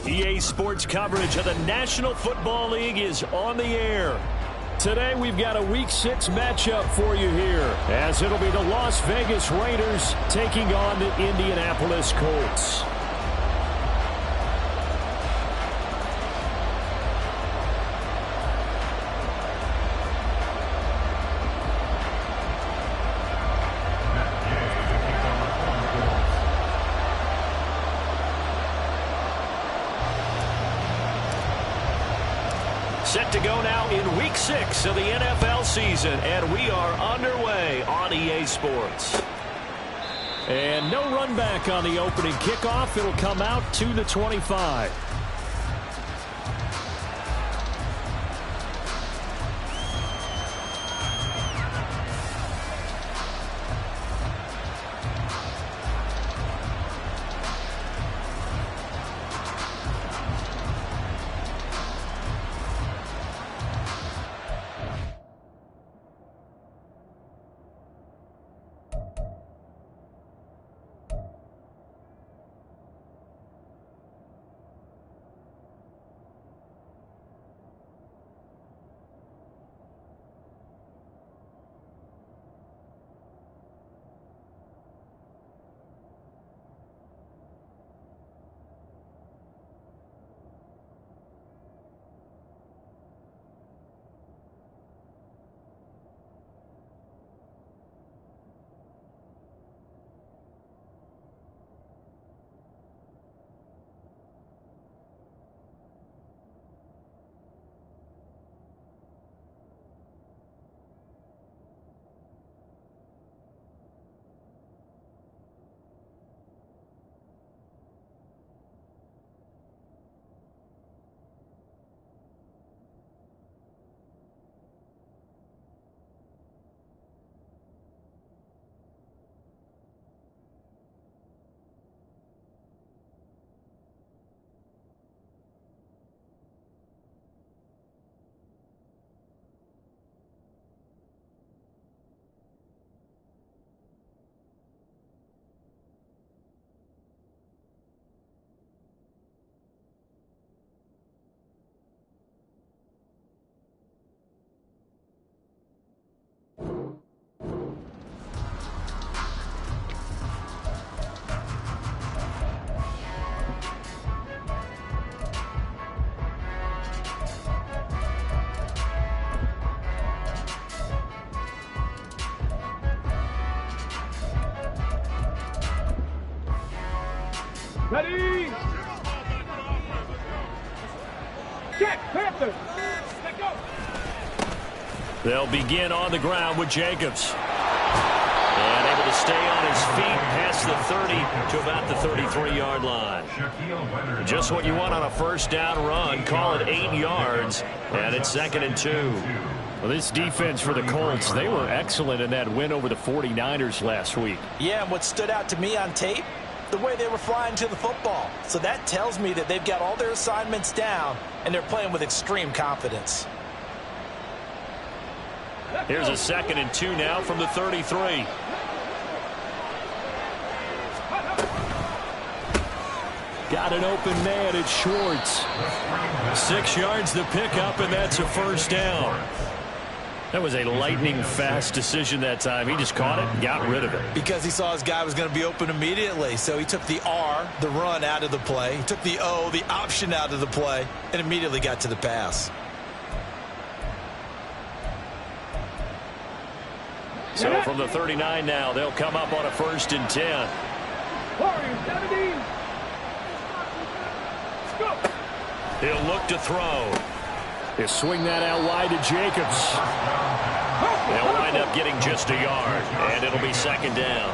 EA Sports coverage of the National Football League is on the air. Today we've got a Week 6 matchup for you here, as it'll be the Las Vegas Raiders taking on the Indianapolis Colts. Set to go now in Week 6 of the NFL season, and we are underway on EA Sports. And no run back on the opening kickoff. It'll come out to the 25. Ready? Check, Panthers. Let go. They'll begin on the ground with Jacobs. And able to stay on his feet past the 30 to about the 33-yard line. Just what you want on a first down run. Call it 8 yards, and it's 2nd and 2. Well, this defense for the Colts, they were excellent in that win over the 49ers last week. Yeah, and what stood out to me on tape, the way they were flying to the football. So that tells me that they've got all their assignments down, and they're playing with extreme confidence. Here's a 2nd and 2 now from the 33. Got an open man, it's Schwartz. 6 yards the pickup, and that's a first down. That was a lightning-fast decision that time. He just caught it and got rid of it. Because he saw his guy was going to be open immediately. So he took the R, the run, out of the play. He took the O, the option, out of the play, and immediately got to the pass. So from the 39 now, they'll come up on a 1st and 10. He'll look to throw. He'll swing that out wide to Jacobs. They'll wind up getting just a yard, and it'll be 2nd down.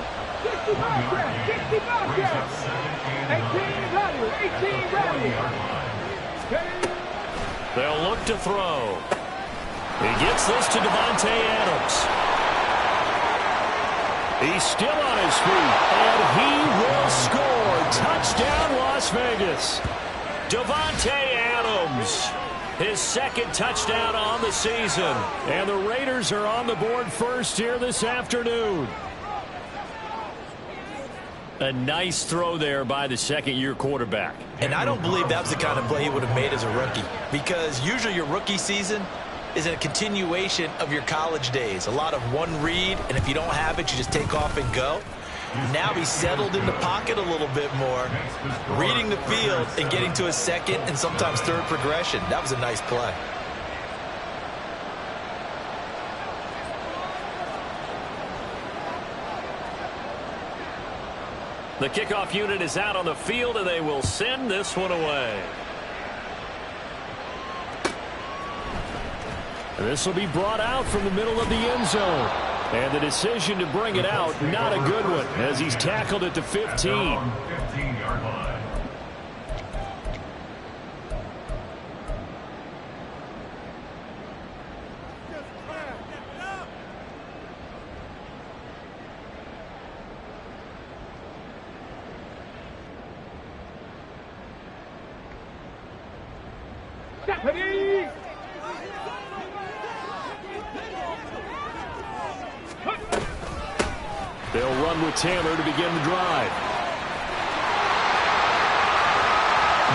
18 ready. They'll look to throw. He gets this to Davante Adams. He's still on his feet, and he will score. Touchdown, Las Vegas. Davante Adams, his 2nd touchdown on the season. And the Raiders are on the board first here this afternoon. A nice throw there by the second-year quarterback. And I don't believe that was the kind of play he would have made as a rookie, because usually your rookie season is a continuation of your college days. A lot of one read, and if you don't have it, you just take off and go. Now he's settled in the pocket a little bit more, reading the field and getting to a second and sometimes third progression. That was a nice play. The kickoff unit is out on the field, and they will send this one away. And this will be brought out from the middle of the end zone. And the decision to bring it out, not a good one, as he's tackled at the 15. 15-yard line. Stephanie! They'll run with Taylor to begin the drive.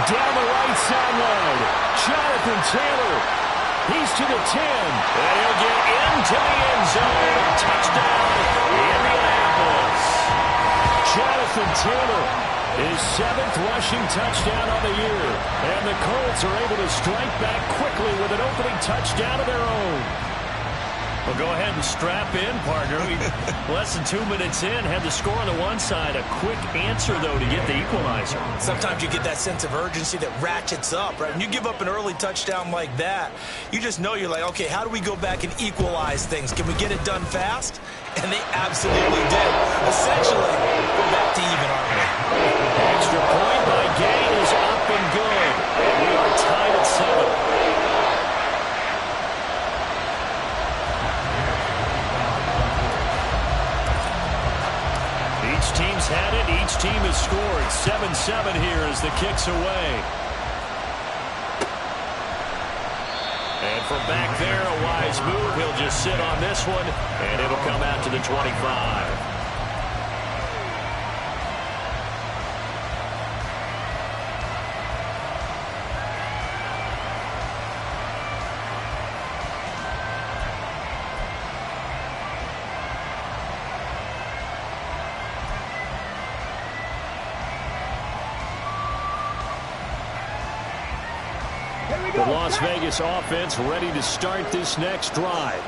Down the right sideline, Jonathan Taylor. He's to the 10. And he'll get into the end zone. Touchdown, Indianapolis. Jonathan Taylor, his 7th rushing touchdown on the year. And the Colts are able to strike back quickly with an opening touchdown of their own. Well, go ahead and strap in, partner. Less than 2 minutes in, had the score on the one side. A quick answer, though, to get the equalizer. Sometimes you get that sense of urgency that ratchets up, right? When you give up an early touchdown like that, you just know you're like, okay, how do we go back and equalize things? Can we get it done fast? And they absolutely did. Essentially, we're back to even, aren't we? Extra point by Gay is up and good. And we are tied at 7. Each team's had it. Each team has scored. 7-7 here as the kick's away. And from back there, a wise move. He'll just sit on this one, and it'll come out to the 25. The Las Vegas offense ready to start this next drive.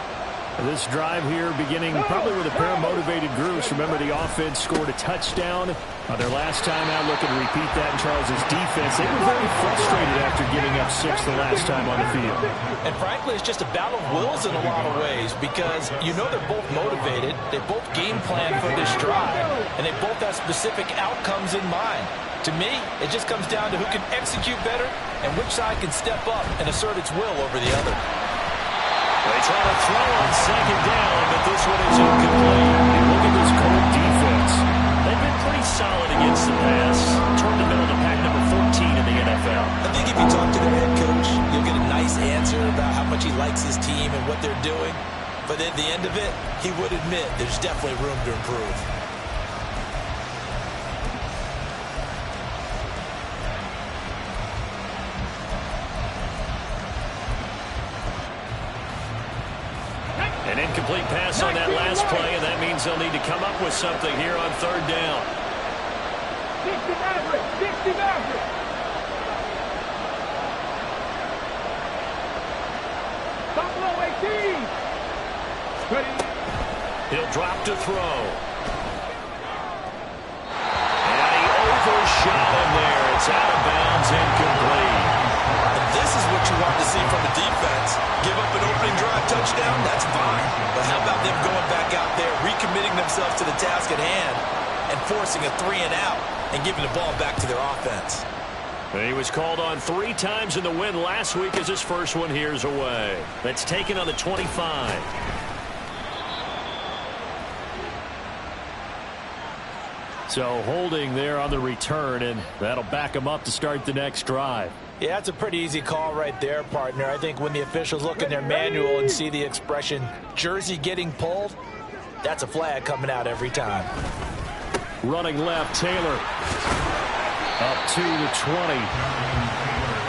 This drive here beginning probably with a pair of motivated groups. Remember, the offense scored a touchdown on their last time out. Looking to repeat that in Charles's defense. They were very frustrated after giving up 6 the last time on the field. And frankly, it's just a battle of wills in a lot of ways, because you know they're both motivated. They both game plan for this drive, and they both have specific outcomes in mind. To me, it just comes down to who can execute better and which side can step up and assert its will over the other. They try to throw on second down, but this one is incomplete. And look at this Colt defense. They've been pretty solid against the pass. Turned the middle to pack number 14 in the NFL. I think if you talk to their head coach, you'll get a nice answer about how much he likes his team and what they're doing. But at the end of it, he would admit there's definitely room to improve. An incomplete pass on that last play, and that means they'll need to come up with something here on third down. 60 Maverick! 60 Maverick! Stop low, 18! Ready? He'll drop to throw. And he overshot him there. It's out of bounds, incomplete. And this is what you want to see from the defense. Give up an opening drive touchdown, that's fine. But how about them going back out there, recommitting themselves to the task at hand, and forcing a 3-and-out and giving the ball back to their offense? He was called on 3 times in the win last week as his first one here's away. That's taken on the 25. So holding there on the return, and that'll back him up to start the next drive. Yeah, that's a pretty easy call right there, partner. I think when the officials look in their manual and see the expression jersey getting pulled, that's a flag coming out every time. Running left, Taylor. Up to the 20.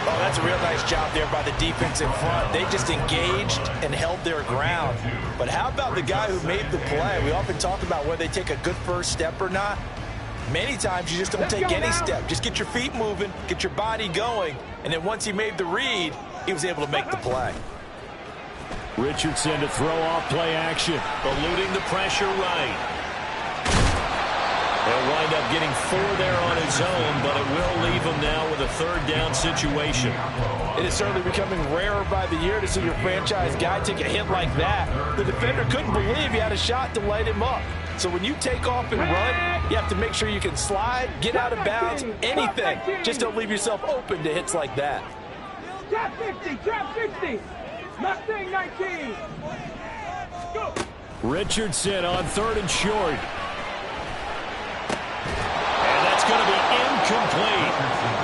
Oh, that's a real nice job there by the defense in front. They just engaged and held their ground. But how about the guy who made the play? We often talk about whether they take a good first step or not. Many times you just don't take any step. Just get your feet moving, get your body going, and then once he made the read, he was able to make the play. Richardson to throw off play action. Eluding the pressure right. He'll wind up getting 4 there on his own, but it will leave him now with a 3rd down situation. It is certainly becoming rarer by the year to see your franchise guy take a hit like that. The defender couldn't believe he had a shot to light him up. So when you take off and run, you have to make sure you can slide, get out of bounds, anything. Just don't leave yourself open to hits like that. Trap 50, trap 60. Mustang 19. Go. Richardson on 3rd and short. And that's going to be incomplete.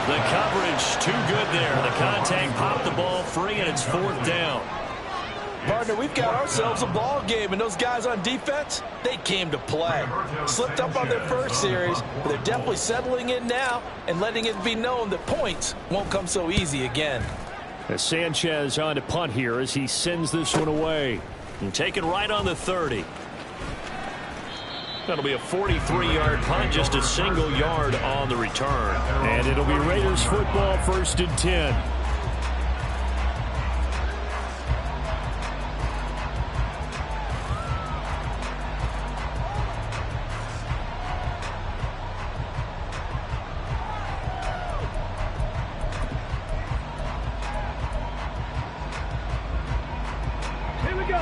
The coverage too good there. The contact popped the ball free, and it's 4th down. Partner, we've got ourselves a ball game, and those guys on defense, they came to play. Slipped up on their first series, but they're definitely settling in now and letting it be known that points won't come so easy again. As Sanchez on to punt here as he sends this one away. And taken right on the 30. That'll be a 43-yard punt, just a single yard on the return. And it'll be Raiders football, 1st and 10.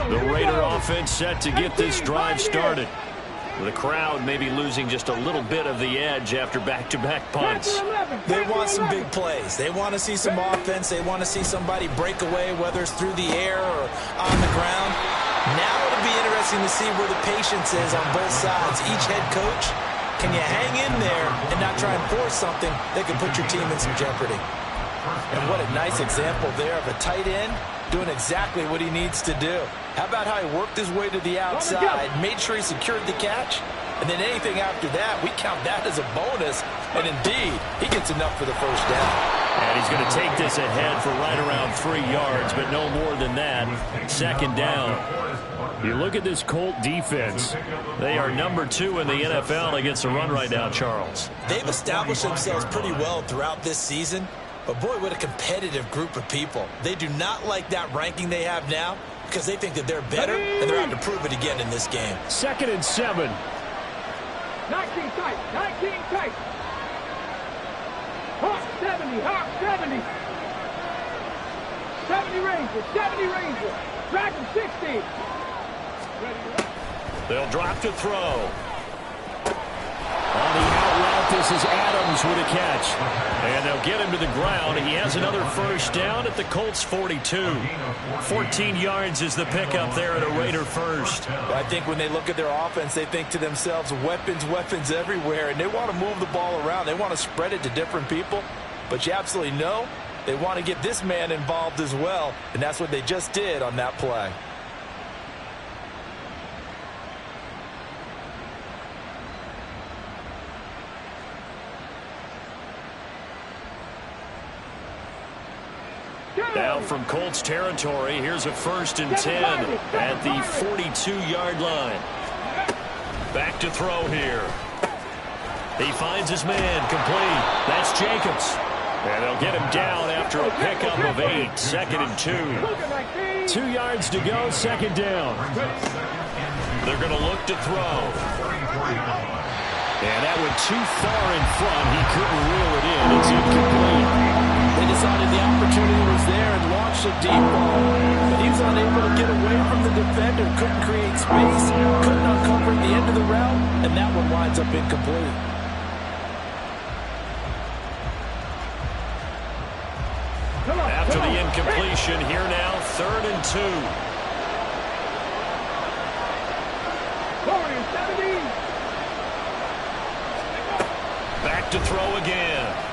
The Raider offense set to get this drive started. The crowd may be losing just a little bit of the edge after back-to-back punts. They want some big plays. They want to see some offense. They want to see somebody break away, whether it's through the air or on the ground. Now it'll be interesting to see where the patience is on both sides. Each head coach, can you hang in there and not try and force something that can put your team in some jeopardy? And what a nice example there of a tight end doing exactly what he needs to do. How about how he worked his way to the outside, made sure he secured the catch, and then anything after that, we count that as a bonus. And indeed, he gets enough for the 1st down. And he's going to take this ahead for right around 3 yards, but no more than that. 2nd down. You look at this Colt defense. They are number 2 in the NFL against the run right now, Charles. They've established themselves pretty well throughout this season. But boy, what a competitive group of people. They do not like that ranking they have now because they think that they're better, and they're out to prove it again in this game. 2nd and 7. 19 tight, 19 tight. Hawk 70, Hawk 70. 70 Ranger, 70 Ranger. Dragon 60. They'll drop to throw. On the out route, this is Adams with a catch. And they'll get him to the ground. He has another 1st down at the Colts 42. 14 yards is the pickup there at a Raider 1st. Well, I think when they look at their offense, they think to themselves, weapons, weapons everywhere. And they want to move the ball around. They want to spread it to different people. But you absolutely know they want to get this man involved as well. And that's what they just did on that play. Now from Colts territory, here's a 1st and 10 at the 42-yard line. Back to throw here. He finds his man, complete. That's Jacobs. And they'll get him down after a pickup of 8. 2nd and 2. 2 yards to go, 2nd down. They're going to look to throw. And that went too far in front. He couldn't reel it in. It's incomplete. They decided the opportunity was there and launched a deep ball. But he was unable to get away from the defender, couldn't create space, couldn't uncover the end of the route, and that one winds up incomplete. After the incompletion, here now, 3rd and 2. 70. Back to throw again.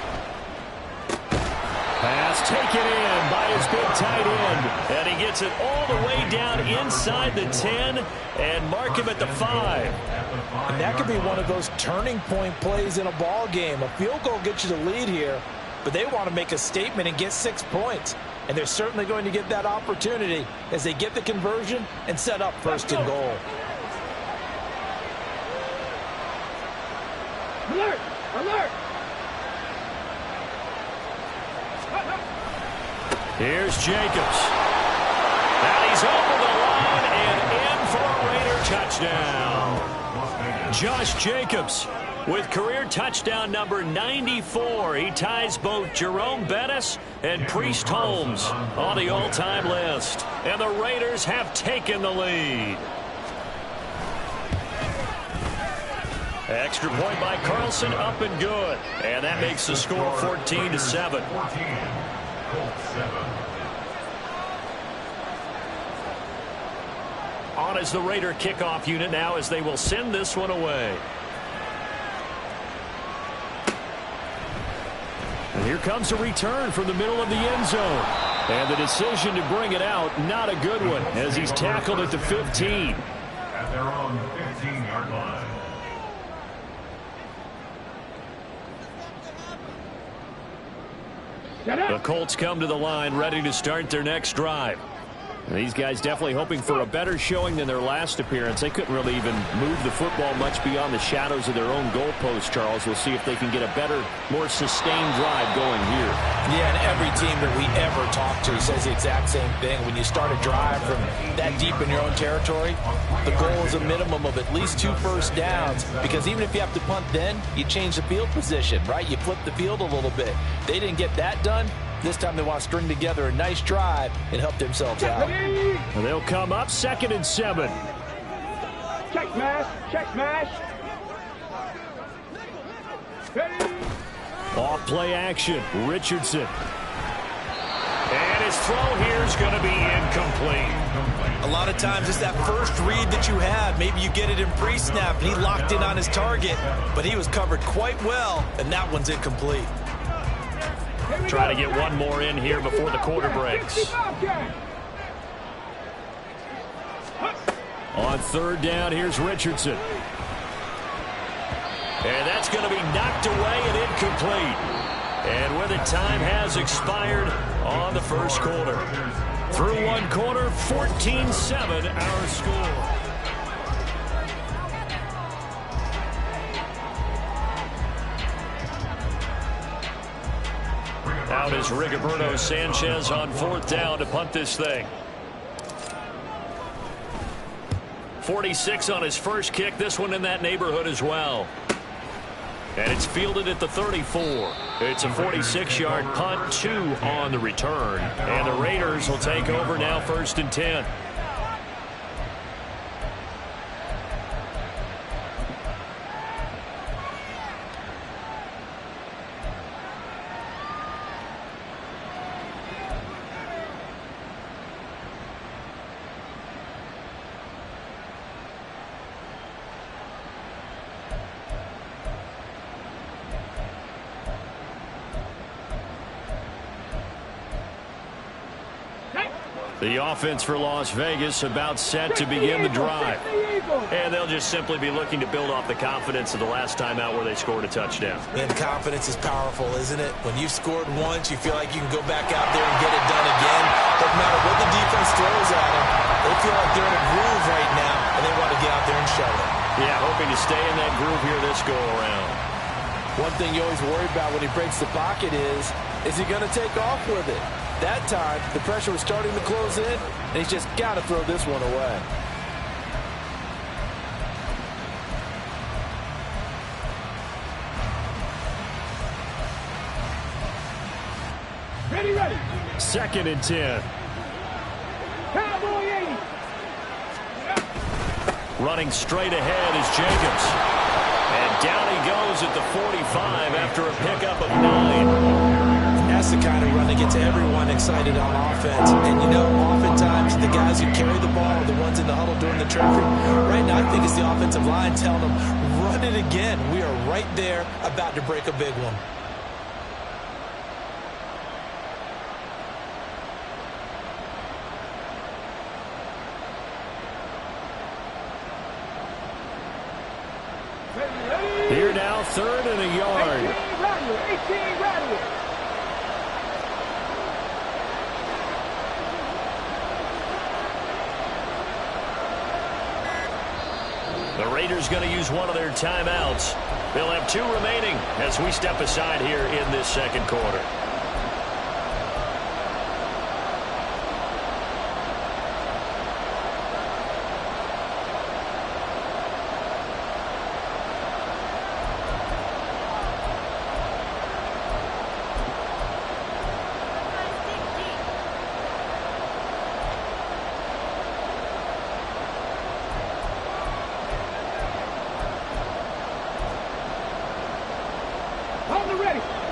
pass taken in by his big tight end. And he gets it all the way down inside the 10 and mark him at the 5. And that could be one of those turning point plays in a ball game. A field goal gets you the lead here, but they want to make a statement and get 6 points. And they're certainly going to get that opportunity as they get the conversion and set up first and goal. Alert! Alert! Here's Jacobs. And he's over the line and in for a Raider touchdown. Josh Jacobs with career touchdown number 94. He ties both Jerome Bettis and Priest Holmes on the all-time list. And the Raiders have taken the lead. Extra point by Carlson, up and good. And that makes the score 14-7. On as the Raider kickoff unit now as they will send this one away. And here comes a return from the middle of the end zone. And the decision to bring it out, not a good one, as he's tackled at the 15. At their own 15-yard line. The Colts come to the line ready to start their next drive. And these guys definitely hoping for a better showing than their last appearance. They couldn't really even move the football much beyond the shadows of their own goalpost, Charles. We'll see if they can get a better, more sustained drive going here. Yeah, and every team that we ever talk to says the exact same thing. When you start a drive from that deep in your own territory, the goal is a minimum of at least 2 first downs, because even if you have to punt then, you change the field position, right? You flip the field a little bit. They didn't get that done. This time they want to string together a nice drive and help themselves out. And they'll come up 2nd and 7. Check smash. Check smash. Ready. Off play action. Richardson. And his throw here is going to be incomplete. A lot of times it's that first read that you have. Maybe you get it in pre-snap and he locked in on his target, but he was covered quite well, and that one's incomplete. Try to get one more in here before the quarter breaks. On 3rd down, here's Richardson. And that's going to be knocked away and incomplete. And with it, time has expired on the first quarter. Through one quarter, 14-7 our score. Out is Rigoberto Sanchez on 4th down to punt this thing. 46 on his first kick. This one in that neighborhood as well. And it's fielded at the 34. It's a 46-yard punt, 2 on the return. And the Raiders will take over now 1st and 10. The offense for Las Vegas about set to begin the drive. And they'll just simply be looking to build off the confidence of the last time out where they scored a touchdown. And confidence is powerful, isn't it? When you've scored once, you feel like you can go back out there and get it done again. Doesn't matter what the defense throws at them. They feel like they're in a groove right now, and they want to get out there and show it. Yeah, hoping to stay in that groove here this go-around. One thing you always worry about when he breaks the pocket is he going to take off with it? That time, the pressure was starting to close in, and he's just got to throw this one away. Ready, ready. 2nd and 10. Cowboy 80. Running straight ahead is Jacobs. And down he goes at the 45 after a pickup of 9. That's the kind of run that gets everyone excited on offense. And, you know, oftentimes the guys who carry the ball are the ones in the huddle doing the traffic. Right now, I think it's the offensive line telling them, run it again. We are right there about to break a big one. Here now, 3rd and a yard. 18 Radler. The Raiders going to use one of their timeouts. They'll have 2 remaining as we step aside here in this second quarter.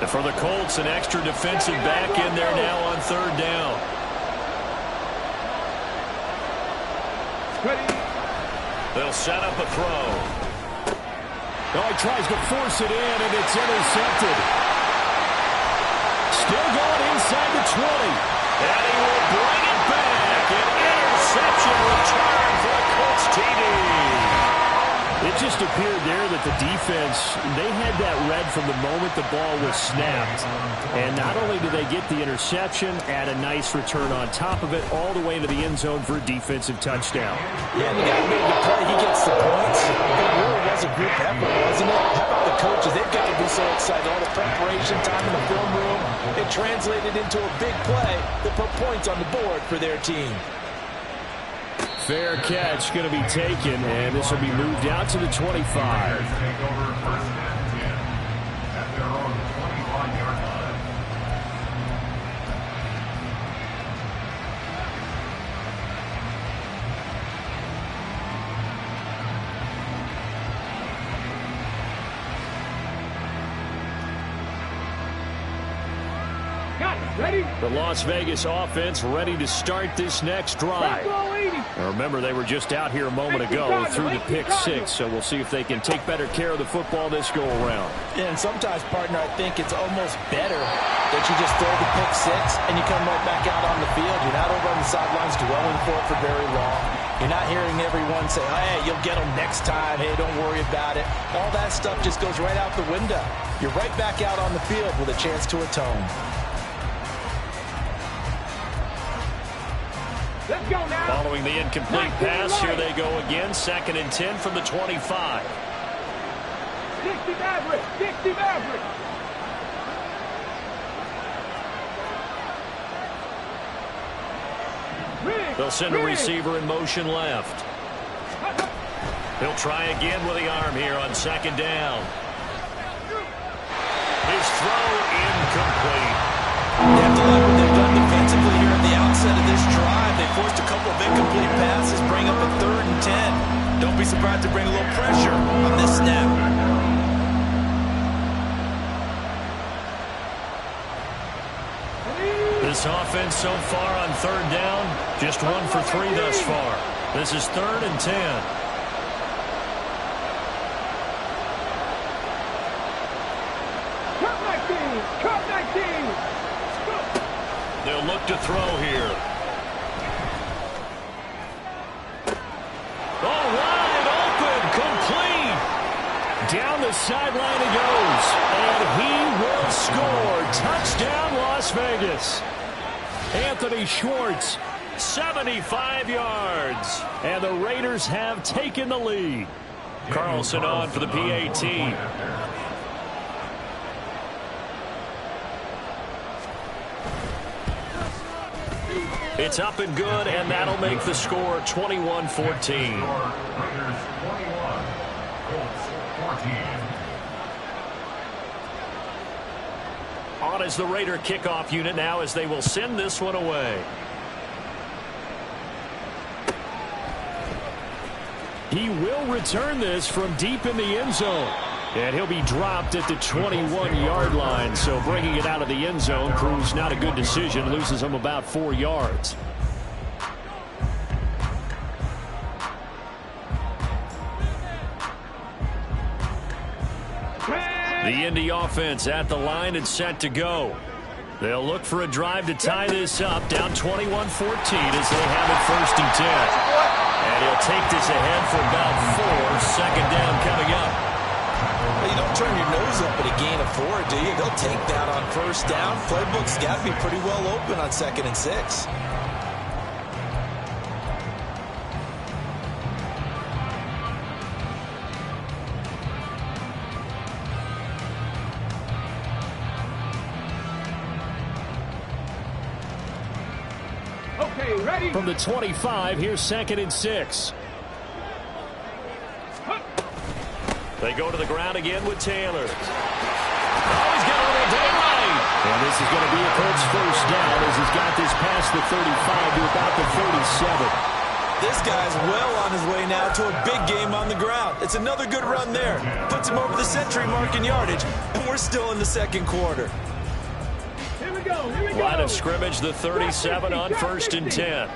For the Colts, an extra defensive back in there now on 3rd down. They'll set up a throw. Oh, he tries to force it in, and it's intercepted. Still going inside the 20. And he will bring it back. An interception return for the Colts TD. It just appeared there that the defense, they had that read from the moment the ball was snapped. And not only did they get the interception, add a nice return on top of it, all the way into the end zone for a defensive touchdown. Yeah, and the guy made the play. He gets the points. It really was a group effort, wasn't it? How about the coaches? They've got to be so excited. All the preparation time in the film room, it translated into a big play that put points on the board for their team. Fair catch going to be taken, and this will be moved out to the 25. Take over 1st and 10 at their own 25-yard line. Ready? The Las Vegas offense ready to start this next drive. Now remember, they were just out here a moment ago through the pick 6, so we'll see if they can take better care of the football this go-around. Yeah, and sometimes, partner, I think it's almost better that you just throw the pick 6 and you come right back out on the field. You're not over on the sidelines dwelling for it for very long. You're not hearing everyone say, hey, you'll get them next time. Hey, don't worry about it. All that stuff just goes right out the window. You're right back out on the field with a chance to atone. Let's go now. Following the incomplete pass, here they go again. 2nd and 10 from the 25. 60 Maverick. 60 Maverick. They'll send a receiver in motion left. He'll try again with the arm here on 2nd down. His throw incomplete. They have to like what they've done defensively here at the outset of this drive. They forced a couple of incomplete passes, bring up a 3rd and 10. Don't be surprised to bring a little pressure on this snap. This offense so far on 3rd down, just 1 for 3 thus far. This is 3rd and 10. Cut 19. They'll look to throw here. Oh, wide open, complete. Down the sideline he goes, and he will score. Touchdown, Las Vegas. Anthony Schwartz, 75 yards, and the Raiders have taken the lead. Carlson on for the PAT. It's up and good, and that'll make the score 21-14. Raiders 21, Colts 14. On is the Raider kickoff unit now as they will send this one away. He will return this from deep in the end zone. And he'll be dropped at the 21-yard line. So bringing it out of the end zone proves not a good decision. Loses him about 4 yards. The Indy offense at the line and set to go. They'll look for a drive to tie this up. Down 21-14 as they have it 1st and 10. And he'll take this ahead for about 4. 2nd down coming up. You don't turn your nose up at a gain of 4, do you? They'll take that on first down. Playbook's got to be pretty well open on 2nd and 6. Okay, ready? From the 25, here's 2nd and 6. They go to the ground again with Taylor. Oh, he's got a little daylight. And this is going to be a Colts first down as he's got this past the 35 to about the 37. This guy's well on his way now to a big game on the ground. It's another good run there. Puts him over the century mark in yardage, and we're still in the 2nd quarter. Here we go. Here we go. Line of scrimmage, the 37 on 1st and 10.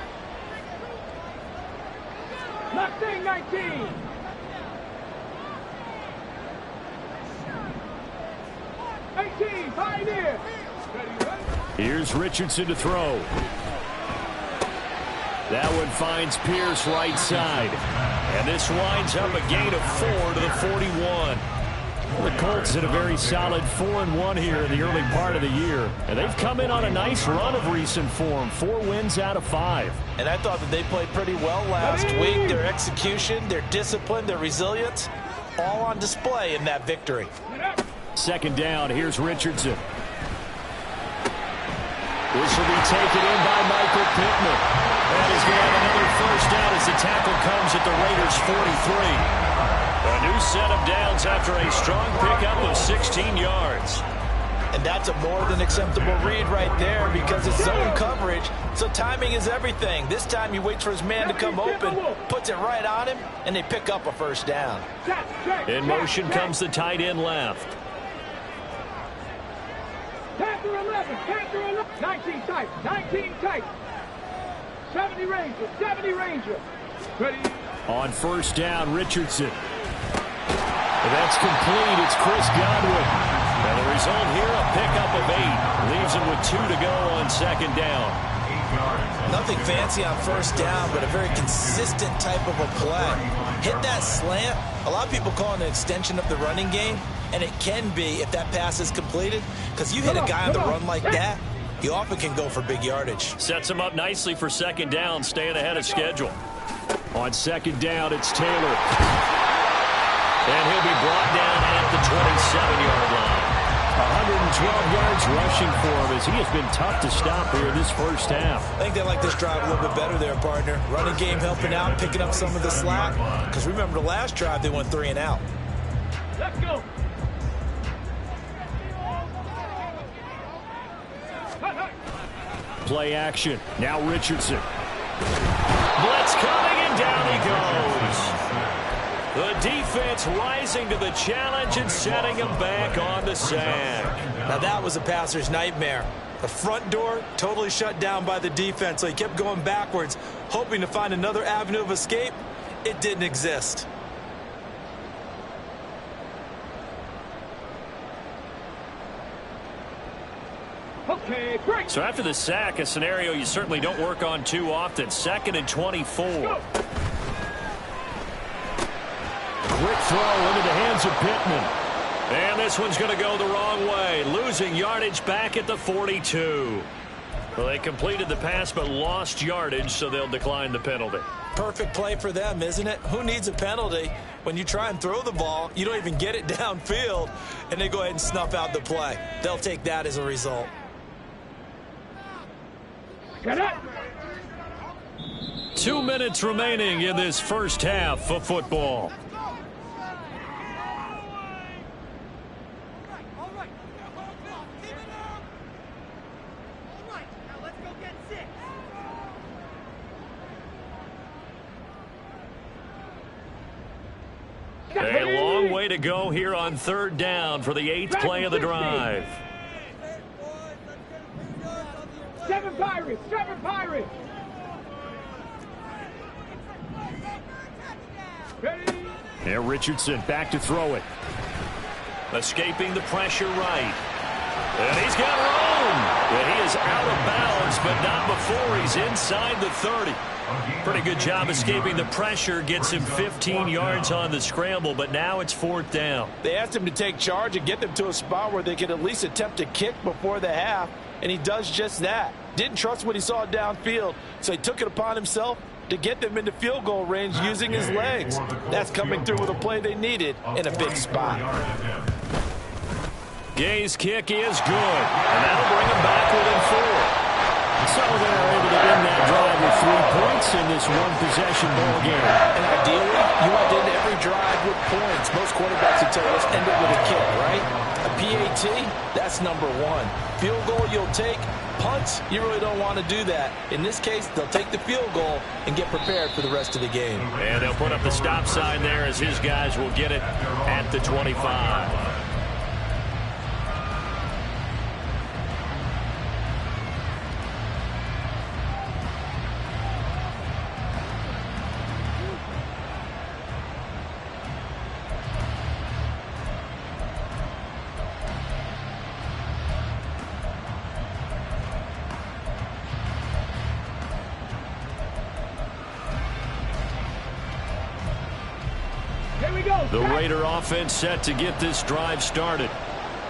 Mustang 19. Pioneer. Here's Richardson to throw. That one finds Pierce right side. And this winds up a gain of 4 to the 41. The Colts had a very solid 4-1 here in the early part of the year. And they've come in on a nice run of recent form. 4 wins out of 5. And I thought that they played pretty well last week. Their execution, their discipline, their resilience, all on display in that victory. 2nd down, here's Richardson. This will be taken in by Michael Pittman. And he's going to have another first down as the tackle comes at the Raiders' 43. A new set of downs after a strong pickup of 16 yards. And that's a more than acceptable read right there because it's zone coverage, so timing is everything. This time he waits for his man to come open, puts it right on him, and they pick up a first down. In motion comes the tight end left. Panther 11, Panther 11. 19 tight, 19 tight. 70 Ranger, 70 Ranger. Ready? On first down, Richardson. That's complete. It's Chris Godwin. And the result here, a pickup of 8. Leaves him with 2 to go on 2nd down. Nothing fancy on first down, but a very consistent type of a play. Hit that slant. A lot of people call it an extension of the running game, and it can be if that pass is completed, because you hit a guy on the run like that, you often can go for big yardage. Sets him up nicely for 2nd down, staying ahead of schedule. On 2nd down, it's Taylor. And he'll be brought down at the 27-yard line. 112 yards rushing for him as he has been tough to stop here this first half. I think they like this drive a little bit better there, partner. Running game helping out, picking up some of the slack. Because remember the last drive, they went 3 and out. Let's go. Play action. Now Richardson. Blitz coming, and down he goes. The defense rising to the challenge and setting him back on the sack. Now that was a passer's nightmare. The front door totally shut down by the defense, so he kept going backwards, hoping to find another avenue of escape. It didn't exist. Okay, great. So after the sack, a scenario you certainly don't work on too often. 2nd and 24. Go. Quick throw into the hands of Pittman. And this one's going to go the wrong way. Losing yardage back at the 42. Well, they completed the pass but lost yardage, so they'll decline the penalty. Perfect play for them, isn't it? Who needs a penalty? When you try and throw the ball, you don't even get it downfield, and they go ahead and snuff out the play. They'll take that as a result. Get up. 2 minutes remaining in this first half of football. A long way to go here on 3rd down for the 8th play of the drive. 7 Pirates, 7 Pirates. Ready? And Richardson back to throw it. Escaping the pressure right. And he's got room. And he is is out of bounds, but not before he's inside the 30. Pretty good job escaping the pressure. Gets him 15 yards on the scramble, but now it's 4th down. They asked him to take charge and get them to a spot where they could at least attempt to kick before the half, and he does just that. Didn't trust what he saw downfield, so he took it upon himself to get them into field goal range using his legs. That's coming through with a play they needed in a big spot. Gay's kick is good, and that'll bring him back within 4. So they're able to end that drive with 3 points in this one-possession ball game. And ideally, you want to end every drive with points. Most quarterbacks would tell us end it with a kick, right? A PAT, that's number 1. Field goal you'll take. Punts, you really don't want to do that. In this case, they'll take the field goal and get prepared for the rest of the game. And they'll put up the stop sign there as his guys will get it at the 25. The Raider offense set to get this drive started.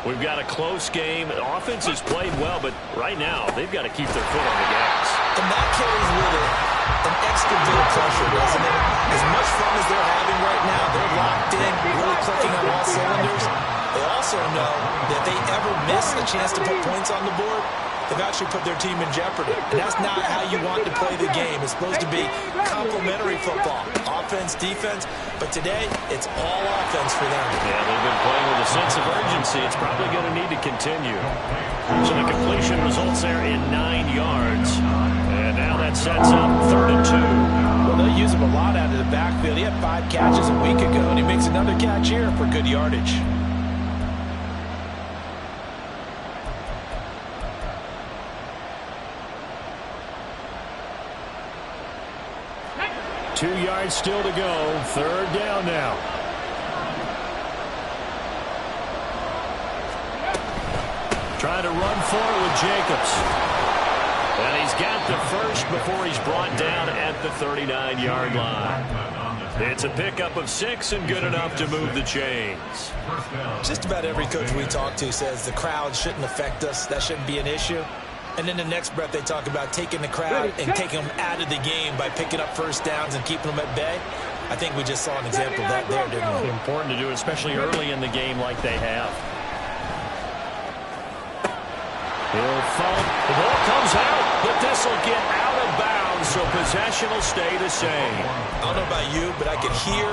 We've got a close game. The offense has played well, but right now they've got to keep their foot on the gas. And that carries with it an extra bit of pressure, doesn't it? As much fun as they're having right now, they're locked in, really clicking on all cylinders. They also know that if they ever miss a chance to put points on the board, they've actually put their team in jeopardy. And that's not how you want to play the game. It's supposed to be complementary football, offense, defense. But today, it's all offense for them. Yeah, they've been playing with a sense of urgency. It's probably going to need to continue. So the completion results there in 9 yards. And now that sets up 3rd and 2. Well, they'll use him a lot out of the backfield. He had 5 catches a week ago, and he makes another catch here for good yardage. Two yards still to go. 3rd down now. Trying to run forward with Jacobs. And he's got the first before he's brought down at the 39-yard line. It's a pickup of 6 and good enough to move the chains. Just about every coach we talk to says the crowd shouldn't affect us. That shouldn't be an issue. And in the next breath, they talk about taking the crowd and taking them out of the game by picking up first downs and keeping them at bay. I think we just saw an example of that there, didn't we? Important to do, especially early in the game like they have. He'll fall. The ball comes out, but this will get out of bounds, so possession will stay the same. I don't know about you, but I could hear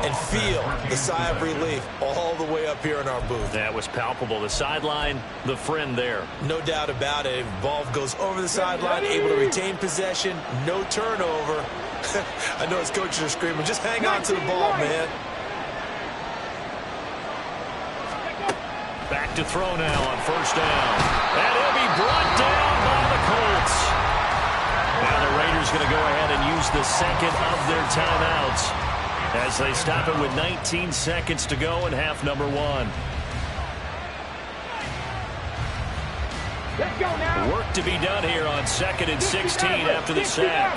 and feel the sigh of relief all the way up here in our booth. That was palpable. The sideline, the friend there. No doubt about it. Ball goes over the sideline, able to retain possession, no turnover. I know his coaches are screaming, just hang on to the ball, man. Back to throw now on 1st down. And he'll be brought down by the Colts. Now the Raiders going to go ahead and use the second of their timeouts as they stop it with 19 seconds to go in half number 1. Let's go now. Work to be done here on 2nd and 16 after the sack.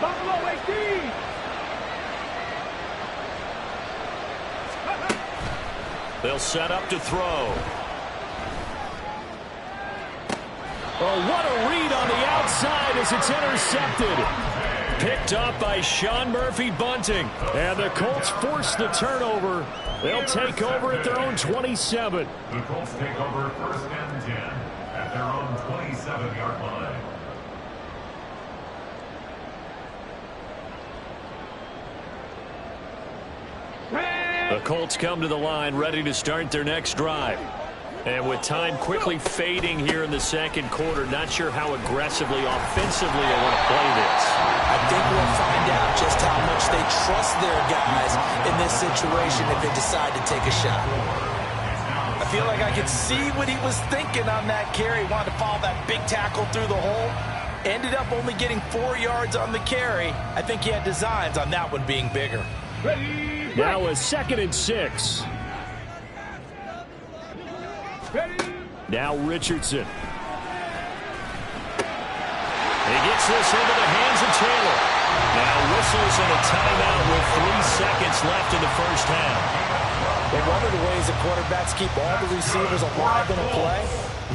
Buffalo 18. They'll set up to throw. Oh, what a read on the outside as it's intercepted. Picked up by Sean Murphy-Bunting. And the Colts force the turnover. They'll take over at their own 27. The Colts take over 1st and 10 at their own 27-yard line. The Colts come to the line ready to start their next drive. And with time quickly fading here in the 2nd quarter, not sure how aggressively, offensively they want to play this. I think we'll find out just how much they trust their guys in this situation if they decide to take a shot. I feel like I could see what he was thinking on that carry. He wanted to follow that big tackle through the hole. Ended up only getting 4 yards on the carry. I think he had designs on that one being bigger. Now a 2nd and 6. Now Richardson. He gets this into the hands of Taylor. Now whistles and a timeout with 3 seconds left in the first half. Well, one of the ways that quarterbacks keep all the receivers alive in a play,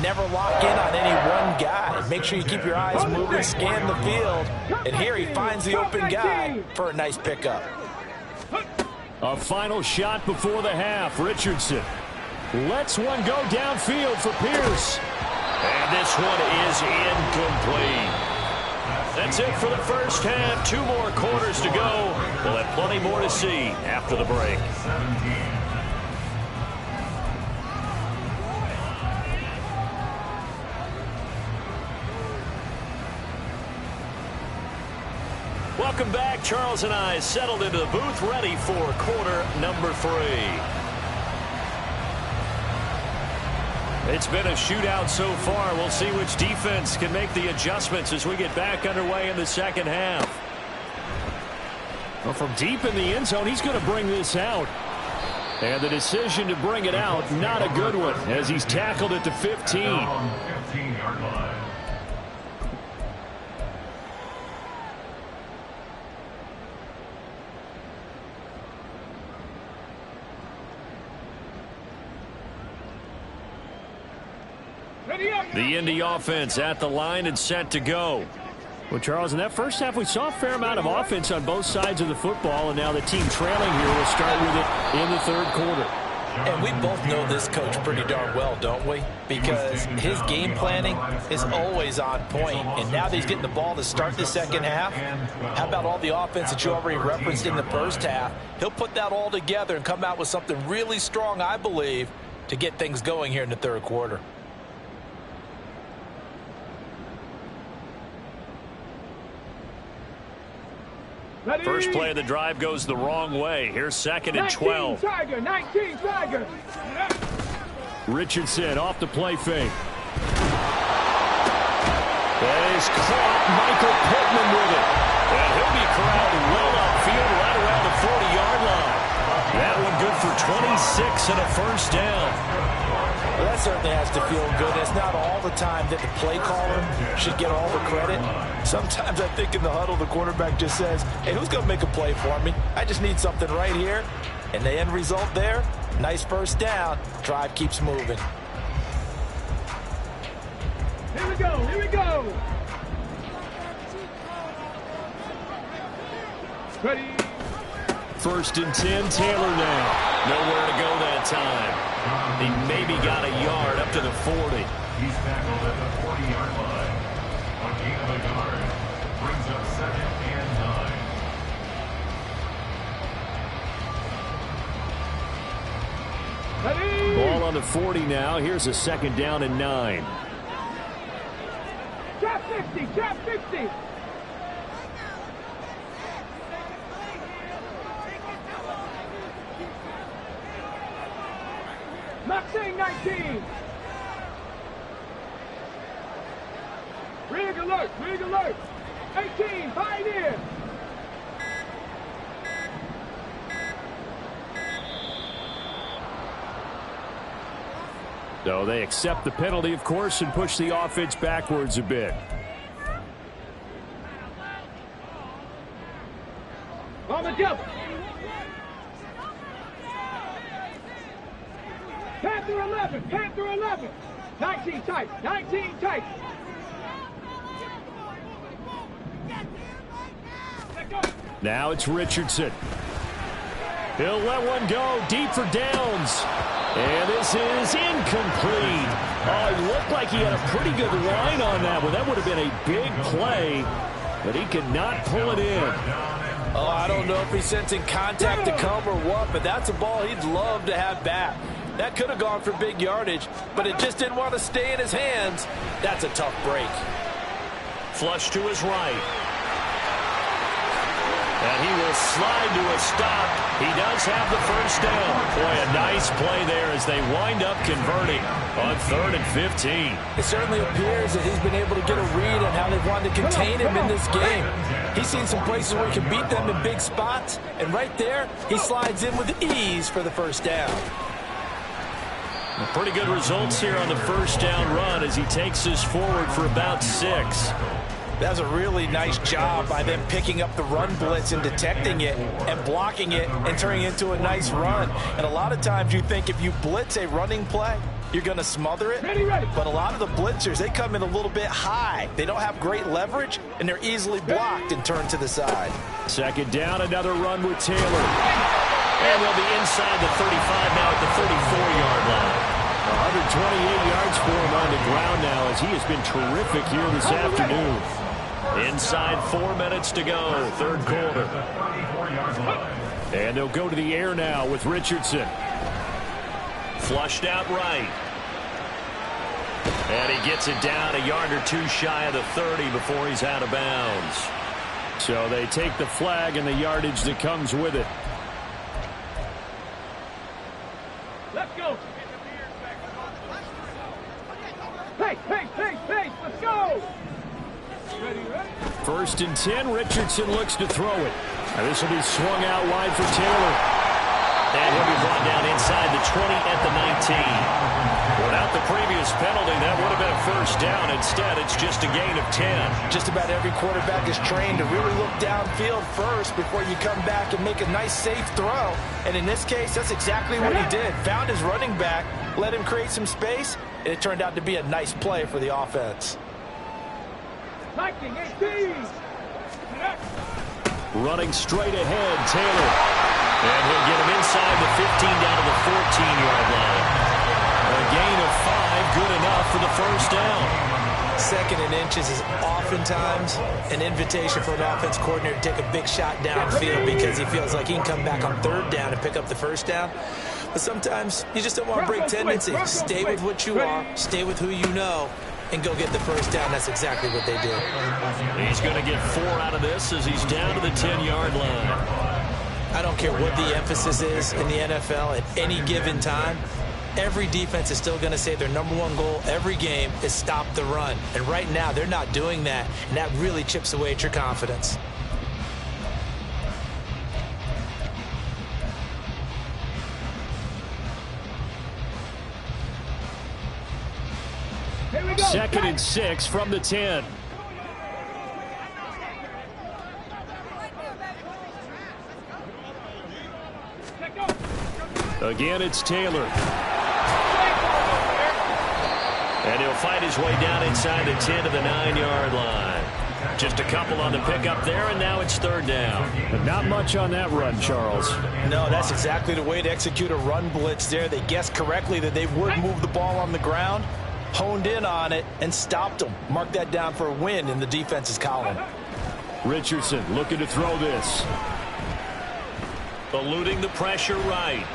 never lock in on any one guy. Make sure you keep your eyes moving, scan the field, and here he finds the open guy for a nice pickup. A final shot before the half. Richardson lets one go downfield for Pierce. And this one is incomplete. That's it for the first half. 2 more quarters to go. We'll have plenty more to see after the break. Welcome back. Charles and I settled into the booth, ready for quarter number 3. It's been a shootout so far. We'll see which defense can make the adjustments as we get back underway in the second half. Well, from deep in the end zone, he's going to bring this out. And the decision to bring it out, not a good one, as he's tackled at the 15. 15-yard line. The Indy offense at the line and set to go. Well, Charles, in that first half, we saw a fair amount of offense on both sides of the football, and now the team trailing here will start with it in the third quarter. And we both know this coach pretty darn well, don't we? Because his game planning is always on point. And now that he's getting the ball to start the second half, how about all the offense that you already referenced in the first half? He'll put that all together and come out with something really strong, I believe, to get things going here in the third quarter. First play of the drive goes the wrong way. Here's 2nd and 12. 19 Tiger, 19 Tiger. Richardson off the play fake. He's caught Michael Pittman with it. And he'll be corralled well upfield right around the 40-yard line. That one good for 26 and a first down. Well, that certainly has to feel good. It's not all the time that the play caller should get all the credit. Sometimes I think in the huddle, the quarterback just says, hey, who's going to make a play for me? I just need something right here. And the end result there, nice first down. Drive keeps moving. Here we go, here we go. Ready. 1st and 10, Taylor now. Nowhere to go that time. He maybe got a yard up to the 40. He's tackled at the 40-yard line. A gain of a yard brings up 2nd and 9. Ready. Ball on the 40 now. Here's a 2nd down and 9. Trap 50, trap 50. Maxine 19. Rig alert, rig alert. 18, Pioneer. So they accept the penalty, of course, and push the offense backwards a bit. On the double. Panther 11, Panther 11. 19 tight, 19 tight. Now it's Richardson. He'll let one go deep for downs. And this is incomplete. Oh, it looked like he had a pretty good line on that one. That would have been a big play, but he could not pull it in. Oh, I don't know if he's sensing contact to come or what, but that's a ball he'd love to have back. That could have gone for big yardage, but it just didn't want to stay in his hands. That's a tough break. Flush to his right. And he will slide to a stop. He does have the first down. Boy, a nice play there as they wind up converting on 3rd and 15. It certainly appears that he's been able to get a read on how they've wanted to contain him in this game. He's seen some places where he can beat them in big spots, and right there, he slides in with ease for the first down. Pretty good results here on the first down run as he takes us forward for about 6. That's a really nice job by them picking up the run blitz and detecting it and blocking it and turning it into a nice run. And a lot of times you think if you blitz a running play, you're going to smother it. But a lot of the blitzers, they come in a little bit high. They don't have great leverage, and they're easily blocked and turned to the side. Second down, another run with Taylor. And they'll be inside the 35 now at the 34-yard line. 128 yards for him on the ground now as he has been terrific here this afternoon. Inside 4 minutes to go, third quarter. And they'll go to the air now with Richardson. Flushed out right. And he gets it down a yard or two shy of the 30 before he's out of bounds. So they take the flag and the yardage that comes with it. Let's go. Pace, pace, pace, pace. Let's go. Ready, ready? First and 10, Richardson looks to throw it. And this will be swung out wide for Taylor. And he'll be brought down inside the 20 at the 19. Without the previous penalty, that would have been a first down. Instead, it's just a gain of 10. Just about every quarterback is trained to really look downfield first before you come back and make a nice, safe throw. And in this case, that's exactly what he did. Found his running back, let him create some space, and it turned out to be a nice play for the offense. 19, 18. Running straight ahead, Taylor. And he'll get him inside the 15 down to the 14-yard line. A gain of 5, good enough for the first down. Second and inches is oftentimes an invitation for an offense coordinator to take a big shot downfield because he feels like he can come back on third down and pick up the first down. But sometimes you just don't want to break tendency. Stay with what you are, stay with who you know, and go get the first down. That's exactly what they did. He's going to get 4 out of this as he's down to the 10-yard line. I don't care what the emphasis is in the NFL at any given time. Every defense is still going to say their number one goal every game is stop the run. And right now, they're not doing that, and that really chips away at your confidence. Here we go. Second and 6 from the 10. Again, it's Taylor. And he'll fight his way down inside the 10 to the 9-yard line. Just a couple on the pickup there, and now it's third down. But not much on that run, Charles. No, that's exactly the way to execute a run blitz there. They guessed correctly that they would move the ball on the ground, honed in on it, and stopped them. Mark that down for a win in the defense's column. Richardson looking to throw this. Eluding the pressure right.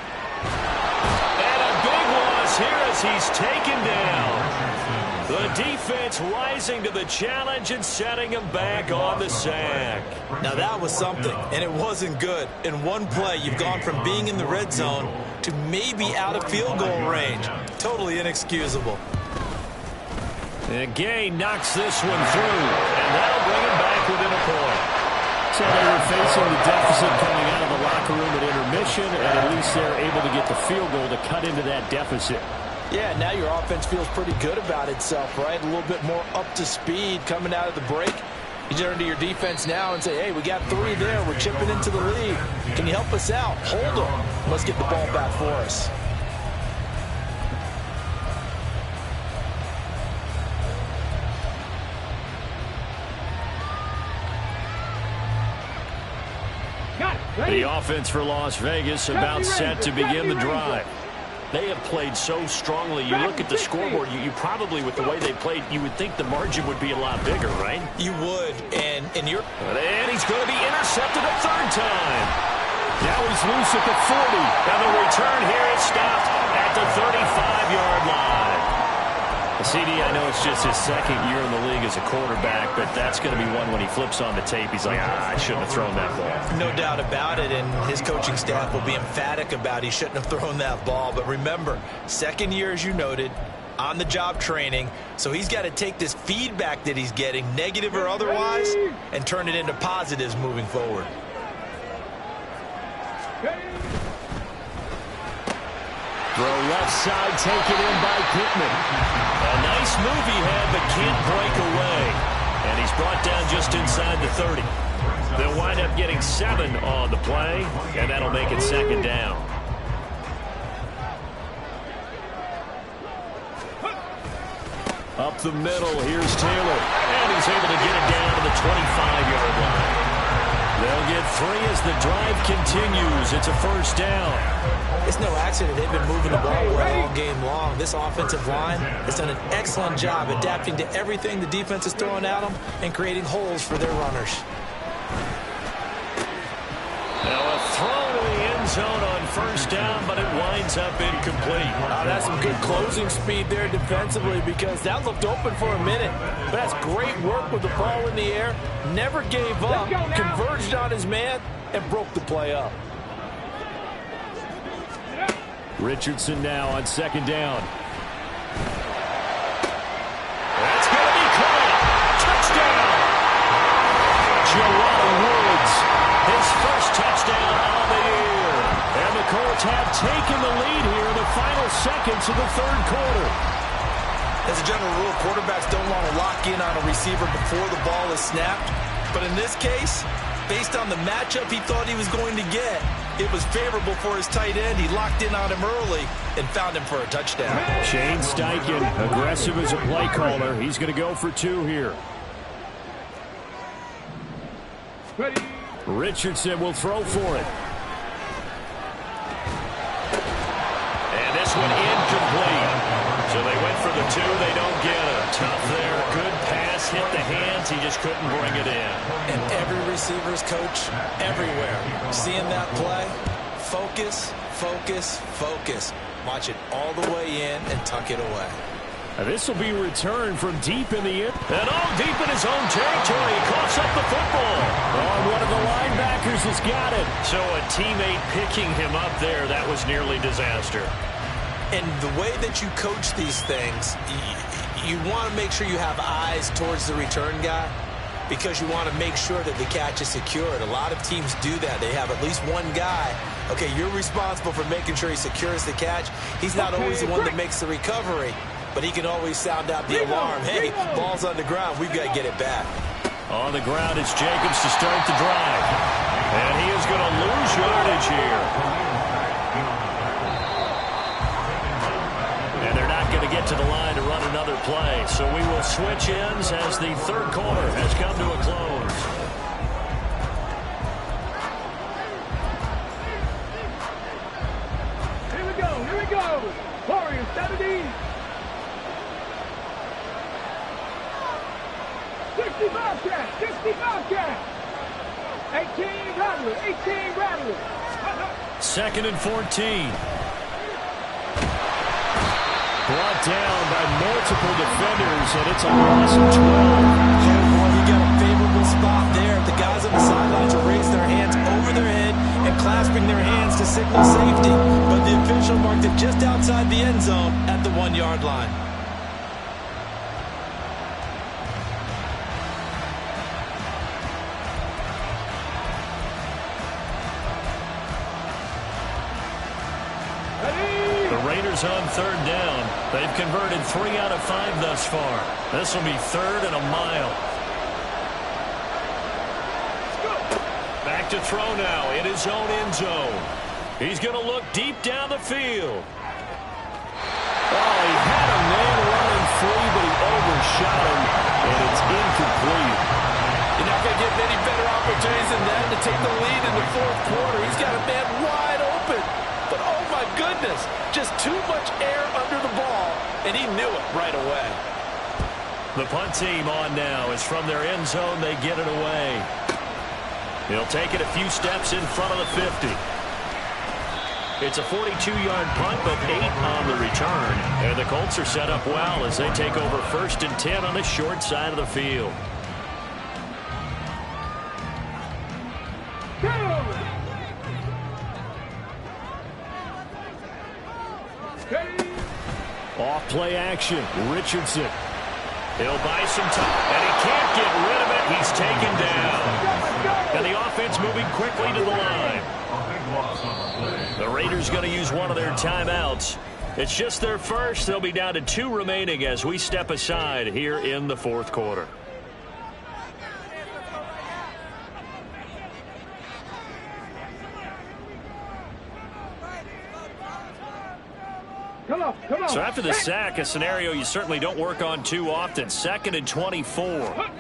And a big loss here as he's taken down. The defense rising to the challenge and setting him back on the sack. Now that was something, and it wasn't good. In one play, you've gone from being in the red zone to maybe out of field goal range. Totally inexcusable. And Gay knocks this one through, and that'll bring him back within a point. So they were facing the deficit coming out of the locker room at intermission, and at least they're able to get the field goal to cut into that deficit. Yeah, now your offense feels pretty good about itself, right? A little bit more up to speed coming out of the break. You turn to your defense now and say, hey, we got 3 there. We're chipping into the lead. Can you help us out? Hold them. Let's get the ball back for us. The offense for Las Vegas about set to begin the drive. They have played so strongly. You look at the scoreboard, you probably, with the way they played, you would think the margin would be a lot bigger, right? You would, and you're... And he's going to be intercepted a third time. Now he's loose at the 40. And the return here is stopped at the 35-yard line. CD, I know it's just his second year in the league as a quarterback, but that's going to be one when he flips on the tape. He's like, I shouldn't have thrown that ball. No doubt about it, and his coaching staff will be emphatic about he shouldn't have thrown that ball. But remember, second year, as you noted, on-the-job training, so he's got to take this feedback that he's getting, negative or otherwise, and turn it into positives moving forward. Throw left side taken in by Pittman. A nice move he had, but can't break away. And he's brought down just inside the 30. They'll wind up getting 7 on the play, and that'll make it second down. Up the middle, here's Taylor. And he's able to get it down to the 25-yard line. They'll get 3 as the drive continues. It's a first down. It's no accident they've been moving the ball well all game long. This offensive line has done an excellent job adapting to everything the defense is throwing at them and creating holes for their runners. Now a throw to the end zone on first down, but it winds up incomplete. That's some good closing speed there defensively, because that looked open for a minute. But that's great work with the ball in the air. Never gave up, converged on his man, and broke the play up. Richardson now on second down. That's going to be caught. Touchdown. Jerron Woods. His first touchdown on the year. And the Colts have taken the lead here in the final seconds of the third quarter. As a general rule, quarterbacks don't want to lock in on a receiver before the ball is snapped. But in this case, based on the matchup he thought he was going to get, it was favorable for his tight end. He locked in on him early and found him for a touchdown. Shane Steichen, aggressive as a play caller. He's going to go for 2 here. Ready. Richardson will throw for it. And this one incomplete. So they went for the 2. They don't get it. Tough there. Good pass. Hit the hands. He just couldn't bring it in. And every receiver's coach everywhere, seeing that play, focus, focus, focus. Watch it all the way in and tuck it away. This will be returned from deep in the end. And all deep in his own territory. He coughs up the football. Oh, one of the linebackers has got it. So a teammate picking him up there, that was nearly disaster. And the way that you coach these things, you want to make sure you have eyes towards the return guy, because you want to make sure that the catch is secured. A lot of teams do that. They have at least one guy. Okay, you're responsible for making sure he secures the catch. He's not always the one that makes the recovery, but he can always sound out the alarm. Hey, ball's on the ground. We've got to get it back. On the ground, it's Jacobs to start the drive. And he is going to lose yardage here. And they're not going to get to the line to run another play. So we will switch ends as the third quarter has come to a close. Here we go. Here we go. Warriors 70. 65 cats. 65 cats. 18 Rattlers. 18 Rattlers. 2nd and 14. Brought down by multiple defenders, and it's a loss of 12. Oh, boy, you got a favorable spot there. The guys on the sidelines will raise their hands over their head and clasping their hands to signal safety. But the official marked it just outside the end zone at the 1-yard line. Raiders on third down. They've converted 3 out of 5 thus far. This will be 3rd and a mile. Back to throw now in his own end zone. He's going to look deep down the field. Oh, he had a man running free, but he overshot him, and it's incomplete. You're not going to get many better opportunities than that to take the lead in the fourth quarter. He's got a man wide open. But, oh, my goodness, just too much air under the ball, and he knew it right away. The punt team on now. Is from their end zone. They get it away. He'll take it a few steps in front of the 50. It's a 42-yard punt, but 8 on the return. And the Colts are set up well as they take over 1st and 10 on the short side of the field. Off play action. Richardson. He'll buy some time, and he can't get rid of it. He's taken down. And the offense moving quickly to the line. A big loss on the play. The Raiders going to use one of their timeouts. It's just their first. They'll be down to 2 remaining as we step aside here in the fourth quarter. Come on. So after the sack, a scenario you certainly don't work on too often. 2nd and 24.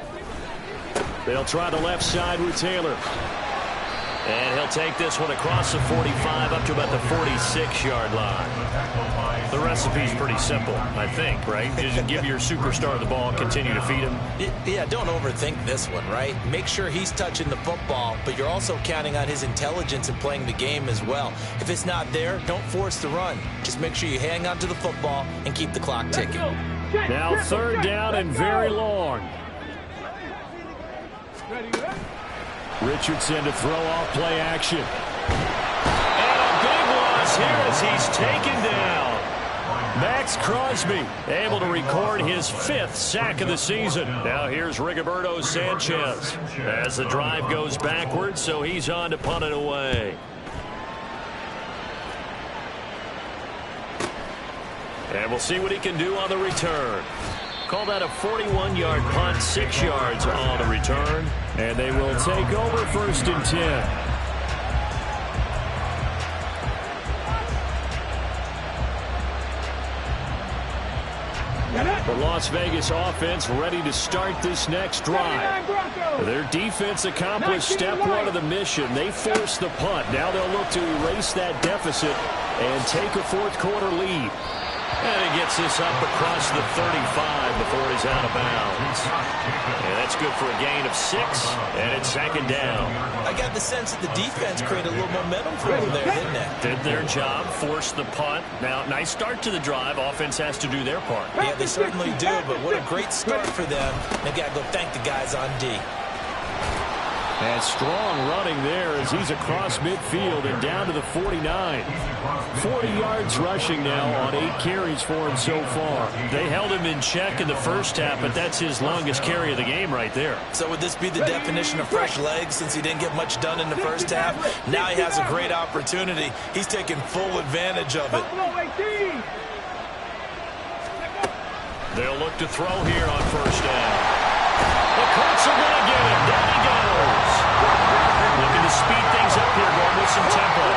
They'll try the left side with Taylor. And he'll take this one across the 45 up to about the 46-yard line. The recipe's pretty simple, I think, right? Just give your superstar the ball, continue to feed him. Yeah, don't overthink this one, right? Make sure he's touching the football, but you're also counting on his intelligence in playing the game as well. If it's not there, don't force the run. Just make sure you hang on to the football and keep the clock ticking. Now 3rd down and very long. Richardson to throw off play action. And a big loss here as he's taken down. Max Crosby able to record his 5th sack of the season. Now here's Rigoberto Sanchez as the drive goes backwards, so he's on to punt it away. And we'll see what he can do on the return. Call that a 41-yard punt, 6 yards on the return. And they will take over 1st and 10. The Las Vegas offense ready to start this next drive. Their defense accomplished step 1 of the mission. They forced the punt. Now they'll look to erase that deficit and take a fourth quarter lead. And he gets this up across the 35 before he's out of bounds. And that's good for a gain of 6, and it's 2nd down. I got the sense that the defense created a little momentum for them there, didn't it? Did their job, forced the punt. Now, nice start to the drive. Offense has to do their part. Yeah, they certainly do, but what a great start for them. They got to go thank the guys on D. And strong running there as he's across midfield and down to the 49. 40 yards rushing now on 8 carries for him so far. They held him in check in the first half, but that's his longest carry of the game right there. So would this be the definition of fresh legs since he didn't get much done in the first half? Now he has a great opportunity. He's taking full advantage of it. They'll look to throw here on 1st down. The Colts are going to get him. Down he goes. Looking to speed things up here, going with some tempo.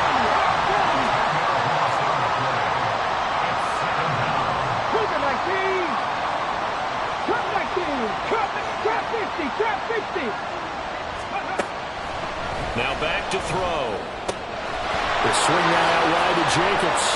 Trap 50. Now back to throw. They swing that out wide to Jacobs.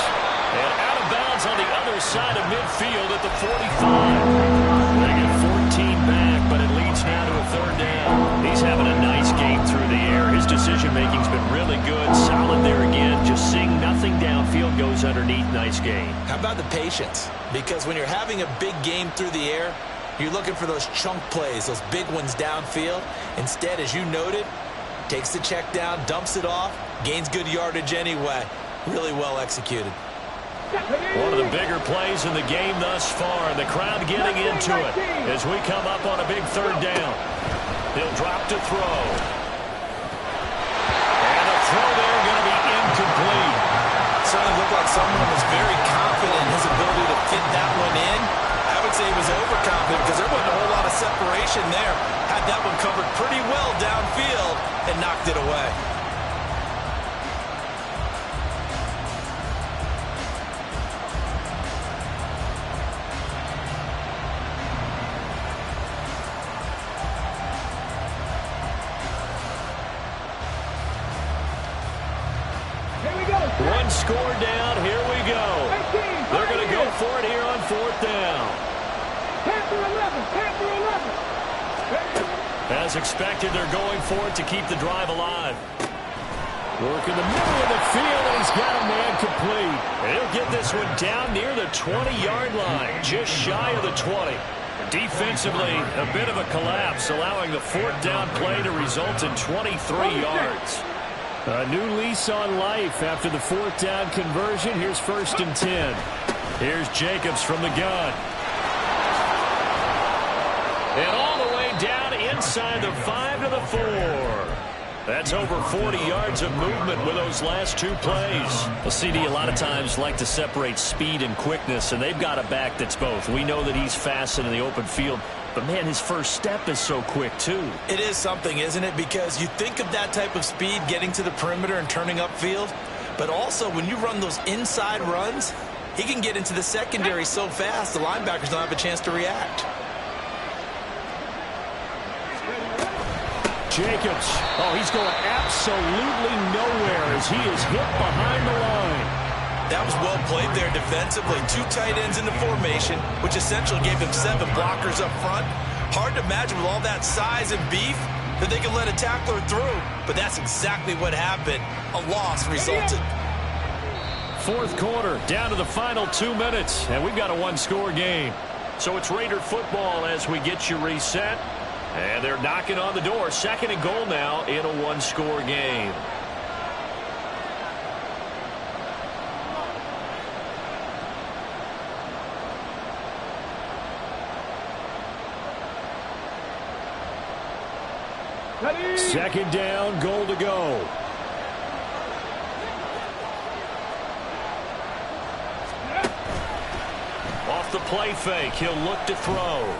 And out of bounds on the other side of midfield at the 45. They get 14 back, but it leads now to a 3rd down. He's having a nice game through the air. His decision-making's been really good. Solid there again. Just seeing nothing downfield, goes underneath. Nice game. How about the patience? Because when you're having a big game through the air, you're looking for those chunk plays, those big ones downfield. Instead, as you noted, takes the check down, dumps it off, gains good yardage anyway. Really well executed. One of the bigger plays in the game thus far. The crowd getting into it as we come up on a big 3rd down. He'll drop to throw. And a throw there going to be incomplete. Certainly looked like someone was very confident in his ability to fit that one in. I would say he was overconfident because there wasn't a whole lot of separation there. Had that one covered pretty well downfield and knocked it away. One score down. Here we go. They're going to go for it here on 4th down. Panther 11. As expected, they're going for it to keep the drive alive. Work in the middle of the field, and he's got a man complete. He'll get this one down near the 20-yard line, just shy of the 20. Defensively, a bit of a collapse, allowing the 4th down play to result in 23 yards. A new lease on life after the 4th down conversion. Here's 1st and 10. Here's Jacobs from the gun. And all the way down inside the 5 to the 4. That's over 40 yards of movement with those last 2 plays. Well, CD a lot of times like to separate speed and quickness, and they've got a back that's both. We know that he's fast in the open field, but, man, his first step is so quick, too. It is something, isn't it? Because you think of that type of speed getting to the perimeter and turning upfield, but also when you run those inside runs, he can get into the secondary so fast the linebackers don't have a chance to react. Jacobs. Oh, he's going absolutely nowhere as he is hit behind the line. That was well played there defensively. 2 tight ends in the formation, which essentially gave him 7 blockers up front. Hard to imagine with all that size and beef that they could let a tackler through, but that's exactly what happened. A loss resulted. Fourth quarter, down to the final 2 minutes, and we've got a 1-score game. So it's Raider football as we get you reset. And they're knocking on the door. 2nd and goal now in a 1-score game. Ready? 2nd down, goal to go. Off the play fake, he'll look to throw.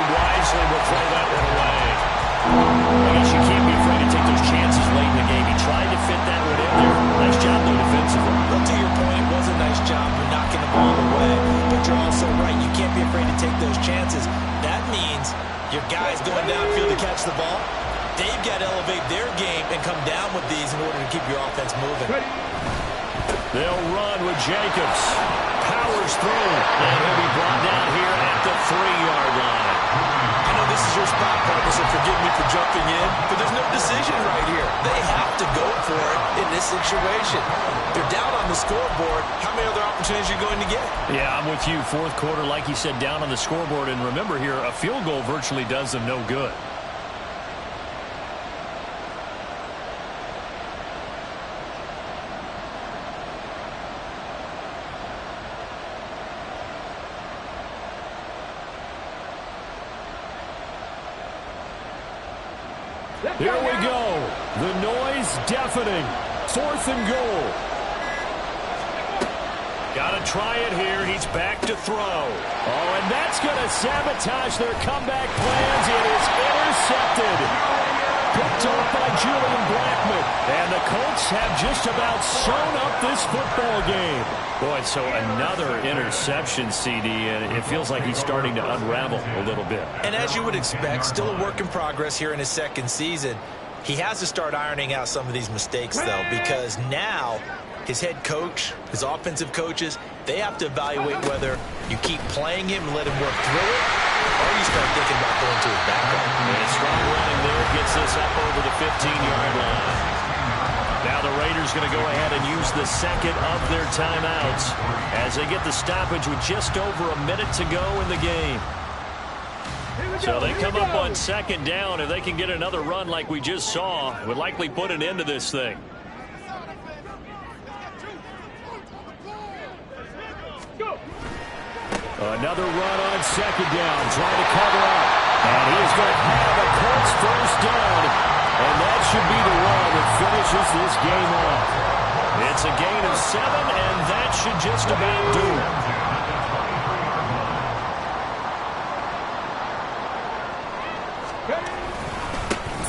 Wisely will throw that one away. I guess you can't be afraid to take those chances late in the game. He tried to fit that one in there. Nice job, though, defensively. Well, to your point, it was a nice job for knocking the ball away. But you're also right. You can't be afraid to take those chances. That means your guys going downfield to catch the ball, they've got to elevate their game and come down with these in order to keep your offense moving. They'll run with Jacobs. Powers through. And he'll be brought down here at the 3-yard line. I know this is your spot, partner, so forgive me for jumping in, but there's no decision right here. They have to go for it in this situation. They're down on the scoreboard. How many other opportunities are you going to get? Yeah, I'm with you. Fourth quarter, like you said, down on the scoreboard. And remember here, a field goal virtually does them no good. Here we go. The noise deafening. 4th and goal. Got to try it here. He's back to throw. Oh, and that's going to sabotage their comeback plans. It is intercepted. Picked off by Julian Blackman. And the Colts have just about sewn up this football game. Boy, so another interception, CD, and it feels like he's starting to unravel a little bit. And as you would expect, still a work in progress here in his 2nd season. He has to start ironing out some of these mistakes, though, because now his head coach, his offensive coaches, they have to evaluate whether you keep playing him and let him work through it, or you start thinking about going to his backup. And strong running there gets this up over the 15-yard line. Now the Raiders going to go ahead and use the 2nd of their timeouts as they get the stoppage with just over a minute to go in the game. So they come up on 2nd down. If they can get another run like we just saw, would likely put an end to this thing. Another run on 2nd down, trying to cover up. And he is going to have a Colts 1st down. And that should be the run that finishes this game off. It's a gain of 7, and that should just about do it.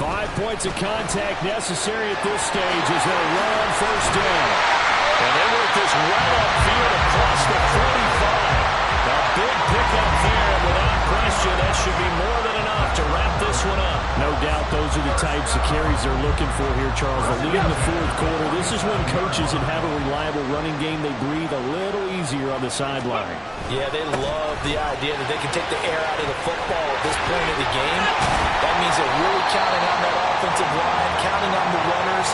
5 points of contact necessary at this stage as they'll run on 1st down. And they work this right upfield across the 45. A big pickup here, and without question, that should be more than enough to wrap this one up. No doubt those are the types of carries they're looking for here, Charles. The lead in the 4th quarter. This is when coaches that have a reliable running game, they breathe a little easier on the sideline. Yeah, they love the idea that they can take the air out of the football at this point of the game. That means they're really counting on that offensive line, counting on the runners,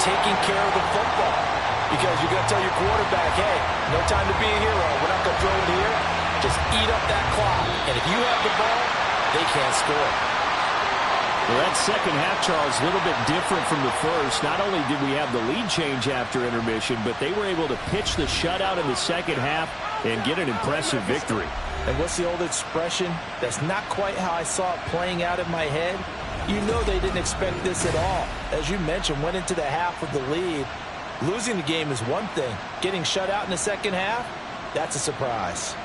taking care of the football. Because you're going to tell your quarterback, hey, no time to be a hero. We're not going to throw it here. Just eat up that clock. And if you have the ball, they can't score. Well, that 2nd half, Charles, a little bit different from the first. Not only did we have the lead change after intermission, but they were able to pitch the shutout in the 2nd half and get an impressive victory. And what's the old expression? That's not quite how I saw it playing out in my head. You know they didn't expect this at all. As you mentioned, went into the half with the lead. Losing the game is one thing. Getting shut out in the second half, that's a surprise.